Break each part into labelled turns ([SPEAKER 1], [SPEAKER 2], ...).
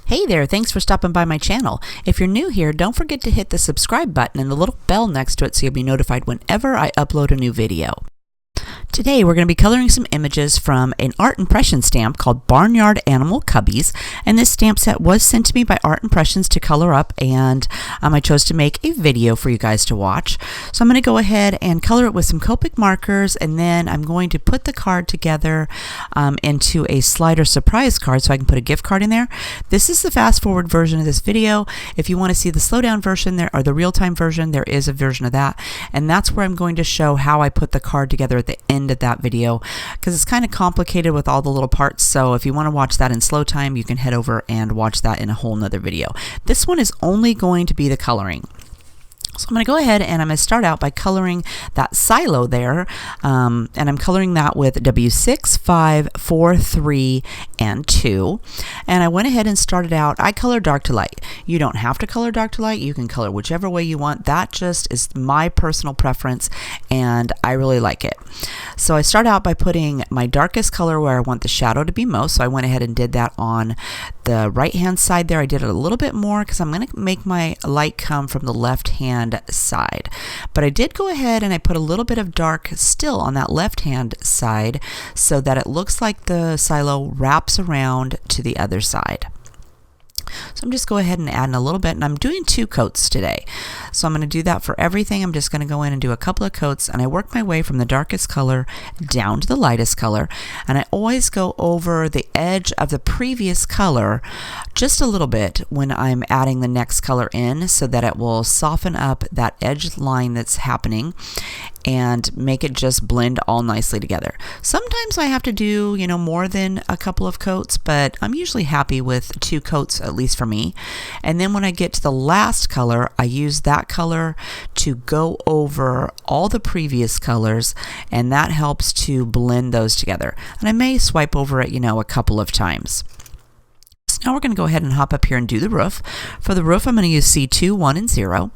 [SPEAKER 1] Hey there, thanks for stopping by my channel. If you're new here, don't forget to hit the subscribe button and the little bell next to it so you'll be notified whenever I upload a new video. Today we're going to be coloring some images from an art impression stamp called Barnyard Animal Cubbies, and this stamp set was sent to me by Art Impressions to color up, and I chose to make a video for you guys to watch. So I'm going to go ahead and color it with some Copic markers, and then I'm going to put the card together into a slider surprise card so I can put a gift card in there. This is the fast forward version of this video. If you want to see the slow down version there or the real-time version, there is a version of that, and that's where I'm going to show how I put the card together at the end of that video, because it's kind of complicated with all the little parts. So if you want to watch that in slow time, you can head over and watch that in a whole nother video. This one is only going to be the coloring. So I'm going to go ahead and I'm going to start out by coloring that silo there, and I'm coloring that with W6, 5, 4, 3, and 2. And I went ahead and started out, I color dark to light. You don't have to color dark to light, you can color whichever way you want. That just is my personal preference, and I really like it. So I start out by putting my darkest color where I want the shadow to be most, so I went ahead and did that on the right hand side there. I did it a little bit more because I'm going to make my light come from the left hand side, but I did go ahead and I put a little bit of dark still on that left hand side so that it looks like the silo wraps around to the other side. So I'm just go ahead and add in a little bit, and I'm doing 2 coats today. So I'm going to do that for everything. I'm just going to go in and do a couple of coats, and I work my way from the darkest color down to the lightest color, and I always go over the edge of the previous color just a little bit when I'm adding the next color in, so that it will soften up that edge line that's happening and make it just blend all nicely together. Sometimes I have to do, more than a couple of coats, but I'm usually happy with 2 coats, at least for me. And then when I get to the last color, I use that color to go over all the previous colors, and that helps to blend those together. And I may swipe over it, a couple of times. Now we're going to go ahead and hop up here and do the roof. For the roof, I'm going to use C2, 1, and 0.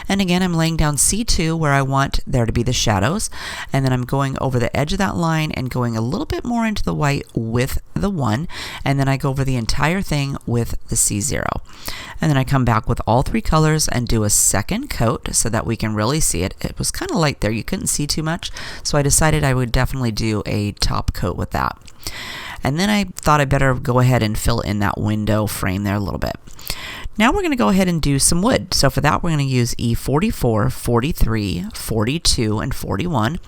[SPEAKER 1] And again, I'm laying down C2 where I want there to be the shadows. And then I'm going over the edge of that line and going a little bit more into the white with the 1. And then I go over the entire thing with the C0. And then I come back with all 3 colors and do a second coat so that we can really see it. It was kind of light there. You couldn't see too much. So I decided I would definitely do a top coat with that. And then I thought I better go ahead and fill in that window frame there a little bit. Now we're going to go ahead and do some wood. So for that, we're going to use E44, 43, 42, and 41.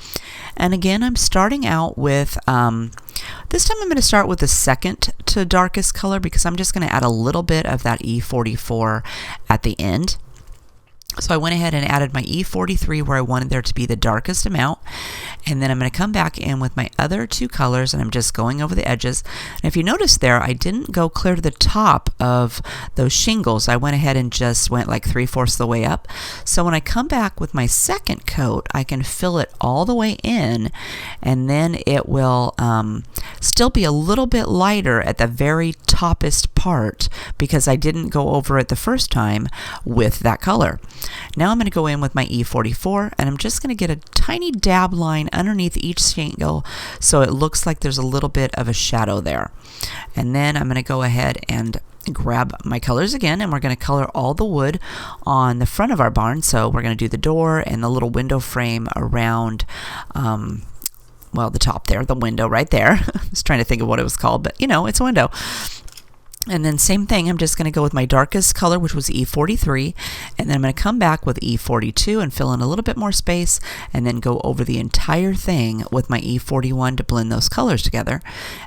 [SPEAKER 1] And again, I'm starting out with, this time I'm going to start with the second to darkest color, because I'm just going to add a little bit of that E44 at the end. So I went ahead and added my E43 where I wanted there to be the darkest amount, and then I'm going to come back in with my other 2 colors, and I'm just going over the edges. And if you notice there, I didn't go clear to the top of those shingles. I went ahead and just went like 3/4 of the way up. So when I come back with my second coat, I can fill it all the way in, and then it will still be a little bit lighter at the very toppest part because I didn't go over it the first time with that color. Now I'm going to go in with my E44, and I'm just going to get a tiny dab line underneath each shingle so it looks like there's a little bit of a shadow there. And then I'm going to go ahead and grab my colors again, and we're going to color all the wood on the front of our barn. So we're going to do the door and the little window frame around well, the top there, the window right there. I was trying to think of what it was called, but it's a window. And then same thing, I'm just going to go with my darkest color, which was E43, and then I'm going to come back with E42 and fill in a little bit more space, and then go over the entire thing with my E41 to blend those colors together.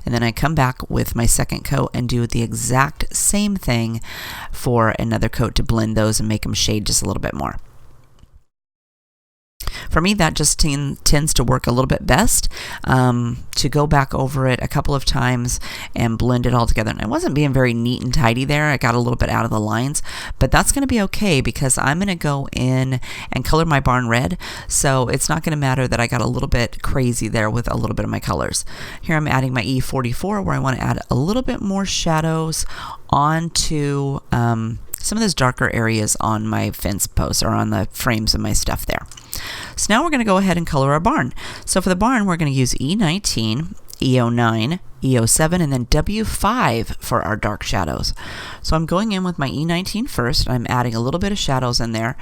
[SPEAKER 1] And then I come back with my second coat and do the exact same thing for another coat to blend those and make them shade just a little bit more. For me, that just tends to work a little bit best, to go back over it a couple of times and blend it all together. And I wasn't being very neat and tidy there. I got a little bit out of the lines, but that's going to be okay because I'm going to go in and color my barn red. So it's not going to matter that I got a little bit crazy there with a little bit of my colors. Here I'm adding my E44 where I want to add a little bit more shadows onto some of those darker areas on my fence posts or on the frames of my stuff there. So now we're going to go ahead and color our barn. So for the barn, we're going to use E19, E09, E07, and then W5 for our dark shadows. So I'm going in with my E19 first. I'm adding a little bit of shadows in there,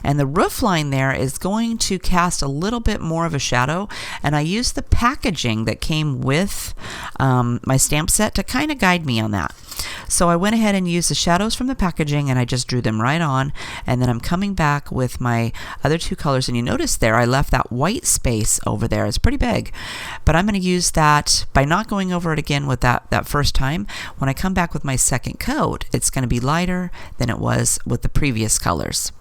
[SPEAKER 1] and the roof line there is going to cast a little bit more of a shadow, and I used the packaging that came with my stamp set to kind of guide me on that. So I went ahead and used the shadows from the packaging, and I just drew them right on, and then I'm coming back with my other two colors, and you notice there I left that white space over there. It's pretty big, but I'm going to use that by not going over it again with that first time. When I come back with my second coat, it's going to be lighter than it was with the previous colors.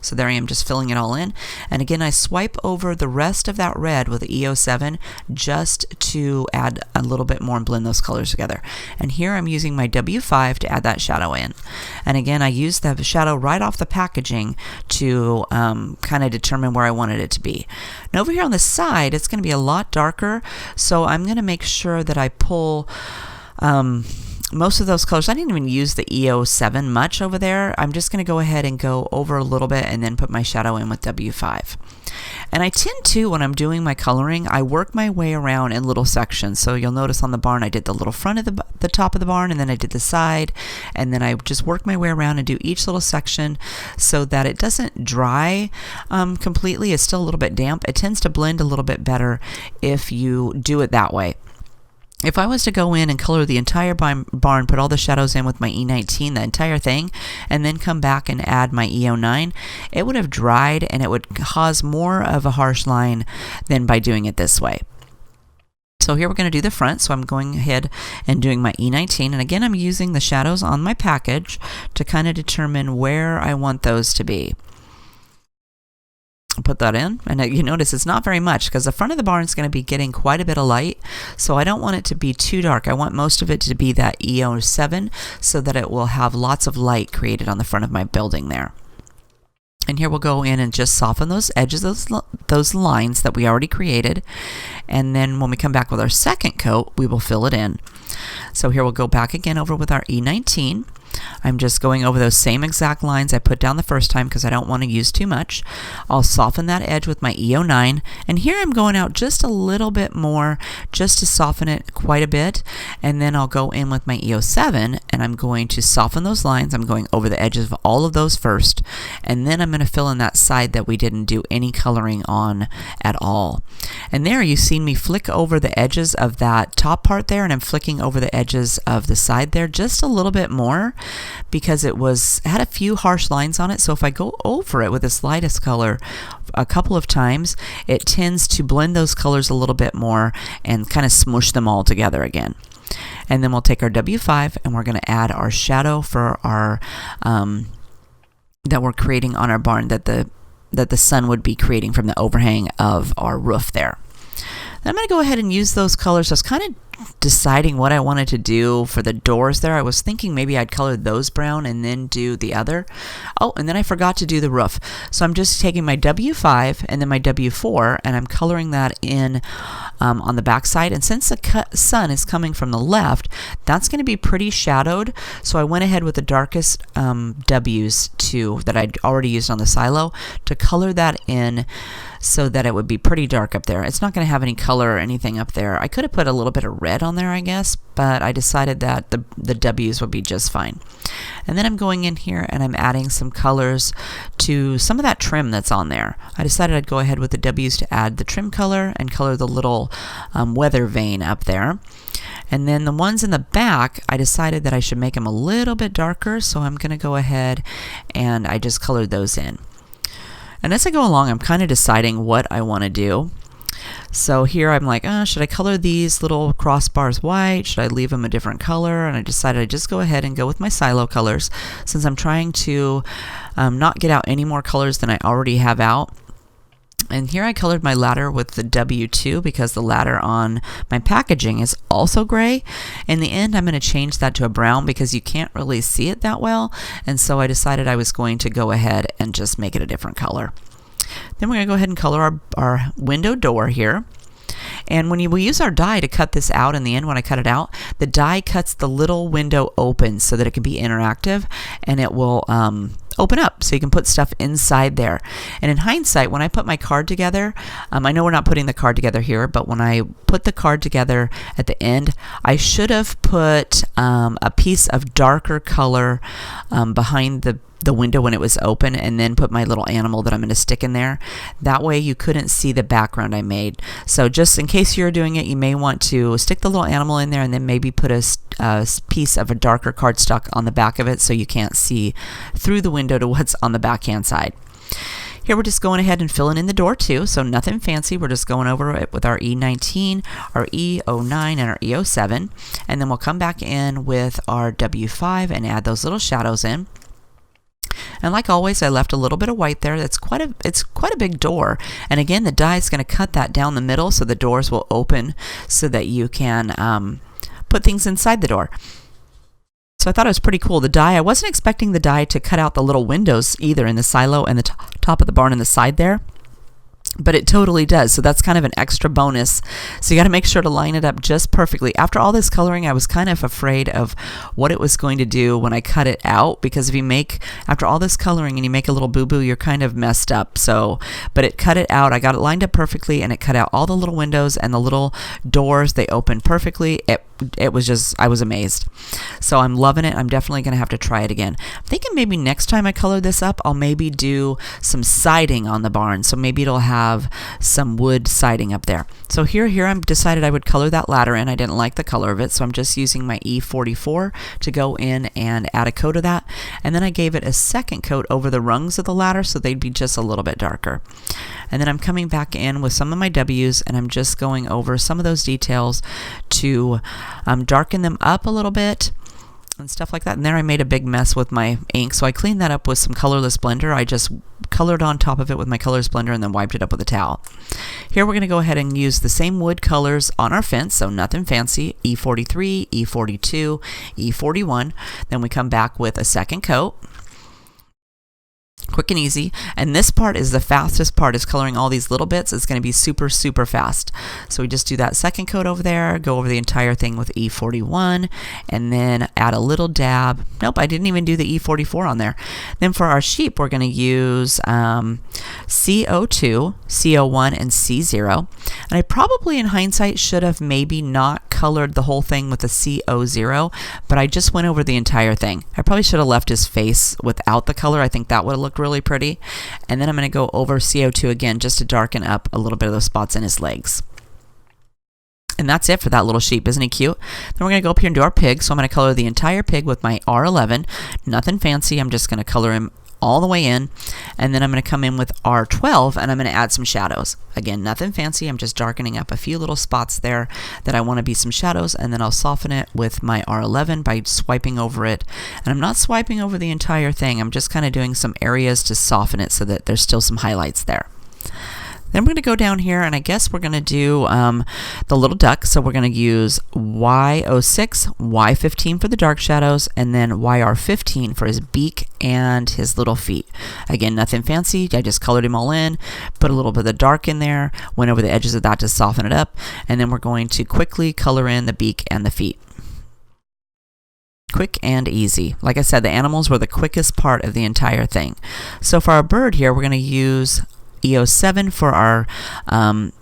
[SPEAKER 1] So there I am, just filling it all in. And again, I swipe over the rest of that red with the E07 just to add a little bit more and blend those colors together. And here I'm using my W5 to add that shadow in. And again, I used the shadow right off the packaging to kind of determine where I wanted it to be. Now over here on the side, it's going to be a lot darker, so I'm going to make sure that I pull most of those colors. I didn't even use the E07 much over there. I'm just going to go ahead and go over a little bit and then put my shadow in with W5. And I tend to, when I'm doing my coloring, I work my way around in little sections. So you'll notice on the barn I did the little front of the top of the barn, and then I did the side, and then I just work my way around and do each little section so that it doesn't dry completely. It's still a little bit damp. It tends to blend a little bit better if you do it that way. If I was to go in and color the entire barn, put all the shadows in with my E19, the entire thing, and then come back and add my E09, it would have dried and it would cause more of a harsh line than by doing it this way. So here we're going to do the front, so I'm going ahead and doing my E19, and again I'm using the shadows on my package to kind of determine where I want those to be. Put that in, and you notice it's not very much because the front of the barn is going to be getting quite a bit of light, so I don't want it to be too dark. I want most of it to be that E07 so that it will have lots of light created on the front of my building there. And here we'll go in and just soften those edges, those lines that we already created, and then when we come back with our second coat, we will fill it in. So here we'll go back again over with our E19. I'm just going over those same exact lines I put down the first time because I don't want to use too much. I'll soften that edge with my E09, and here I'm going out just a little bit more just to soften it quite a bit, and then I'll go in with my E07 and I'm going to soften those lines. I'm going over the edges of all of those first, and then I'm going to fill in that side that we didn't do any coloring on at all. And there you've seen me flick over the edges of that top part there, and I'm flicking over the edges of the side there just a little bit more because it had a few harsh lines on it. So if I go over it with this lightest color a couple of times, it tends to blend those colors a little bit more and kind of smush them all together again. And then we'll take our W5 and we're going to add our shadow for our that we're creating on our barn, that the sun would be creating from the overhang of our roof there. Then I'm going to go ahead and use those colors. I was kind of deciding what I wanted to do for the doors there. I was thinking maybe I'd color those brown and then do the other. Oh, and then I forgot to do the roof. So I'm just taking my W5 and then my W4 and I'm coloring that in on the back side. And since the sun is coming from the left, that's going to be pretty shadowed. So I went ahead with the darkest W's that I'd already used on the silo to color that in so that it would be pretty dark up there. It's not going to have any color or anything up there. I could have put a little bit of red on there, I guess, but I decided that the W's would be just fine. And then I'm going in here and I'm adding some colors to some of that trim that's on there. I decided I'd go ahead with the W's to add the trim color and color the little weather vane up there. And then the ones in the back, I decided that I should make them a little bit darker, so I'm going to go ahead and I just colored those in. And as I go along, I'm kind of deciding what I want to do. So here I'm like, should I color these little crossbars white? Should I leave them a different color? And I decided I'd just go ahead and go with my silo colors since I'm trying to not get out any more colors than I already have out. And here I colored my ladder with the W2 because the ladder on my packaging is also gray. In the end, I'm going to change that to a brown because you can't really see it that well. And so I decided I was going to go ahead and just make it a different color. Then we're going to go ahead and color our window door here. And when we use our die to cut this out in the end, when I cut it out, the die cuts the little window open so that it can be interactive, and it will open up so you can put stuff inside there. And in hindsight, when I put my card together, I know we're not putting the card together here, but when I put the card together at the end, I should have put a piece of darker color behind the window when it was open, and then put my little animal that I'm going to stick in there. That way you couldn't see the background I made. So just in case you're doing it, you may want to stick the little animal in there and then maybe put a piece of a darker cardstock on the back of it so you can't see through the window to what's on the backhand side. Here we're just going ahead and filling in the door too, so nothing fancy. We're just going over it with our E19, our E09, and our E07, and then we'll come back in with our W5 and add those little shadows in. And like always, I left a little bit of white there. It's quite a big door. And again, the die is going to cut that down the middle so the doors will open so that you can put things inside the door. So I thought it was pretty cool. The die, I wasn't expecting the die to cut out the little windows either in the silo and the top of the barn and the side there. But it totally does, so that's kind of an extra bonus. So you got to make sure to line it up just perfectly. After all this coloring, I was kind of afraid of what it was going to do when I cut it out, because if you make, after all this coloring and you make a little boo-boo, you're kind of messed up. So, but it cut it out. I got it lined up perfectly, and it cut out all the little windows and the little doors. They opened perfectly. It was just, I was amazed. So I'm loving it. I'm definitely going to have to try it again. I'm thinking maybe next time I color this up, I'll maybe do some siding on the barn. So maybe it'll have some wood siding up there. So here I decided I would color that ladder in. I didn't like the color of it, so I'm just using my E44 to go in and add a coat of that. And then I gave it a second coat over the rungs of the ladder so they'd be just a little bit darker. And then I'm coming back in with some of my W's, and I'm just going over some of those details to darken them up a little bit and stuff like that. And there I made a big mess with my ink, so I cleaned that up with some colorless blender. I just colored on top of it with my colorless blender and then wiped it up with a towel. Here we're going to go ahead and use the same wood colors on our fence, so nothing fancy. E43, E42, E41. Then we come back with a second coat. Quick and easy. And this part is the fastest part, is coloring all these little bits. It's going to be super fast. So we just do that second coat over there, go over the entire thing with E41, and then add a little dab. Nope, I didn't even do the E44 on there. Then for our sheep, we're going to use CO2, CO1, and C0. And I probably in hindsight should have maybe not colored the whole thing with a CO0, but I just went over the entire thing. I probably should have left his face without the color. I think that would have looked really pretty. And then I'm going to go over CO2 again just to darken up a little bit of those spots in his legs. And that's it for that little sheep. Isn't he cute? Then we're going to go up here and do our pig. So I'm going to color the entire pig with my R11. Nothing fancy. I'm just going to color him all the way in, and then I'm going to come in with R12 and I'm going to add some shadows. Again, nothing fancy. I'm just darkening up a few little spots there that I want to be some shadows, and then I'll soften it with my R11 by swiping over it. And I'm not swiping over the entire thing. I'm just kind of doing some areas to soften it so that there's still some highlights there. Then we're going to go down here, and I guess we're going to do the little duck. So we're going to use Y06, Y15 for the dark shadows, and then YR15 for his beak and his little feet. Again, nothing fancy. I just colored him all in, put a little bit of the dark in there, went over the edges of that to soften it up, and then we're going to quickly color in the beak and the feet. Quick and easy. Like I said, the animals were the quickest part of the entire thing. So for our bird here, we're going to use E07 for our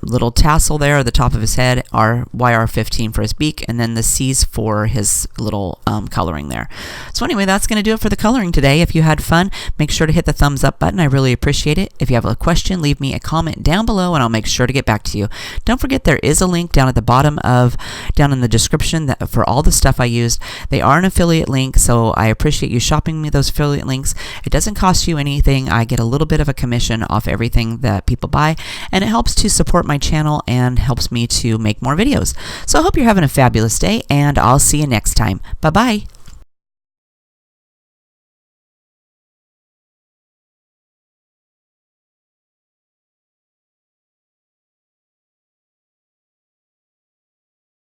[SPEAKER 1] little tassel there at the top of his head, our YR15 for his beak, and then the C's for his little coloring there. So anyway, that's going to do it for the coloring today. If you had fun, make sure to hit the thumbs up button. I really appreciate it. If you have a question, leave me a comment down below and I'll make sure to get back to you. Don't forget, there is a link down at the bottom down in the description for all the stuff I used. They are an affiliate link, so I appreciate you shopping me those affiliate links. It doesn't cost you anything. I get a little bit of a commission off everything that people buy, and it helps to support my channel and helps me to make more videos. So I hope you're having a fabulous day, and I'll see you next time. Bye-bye.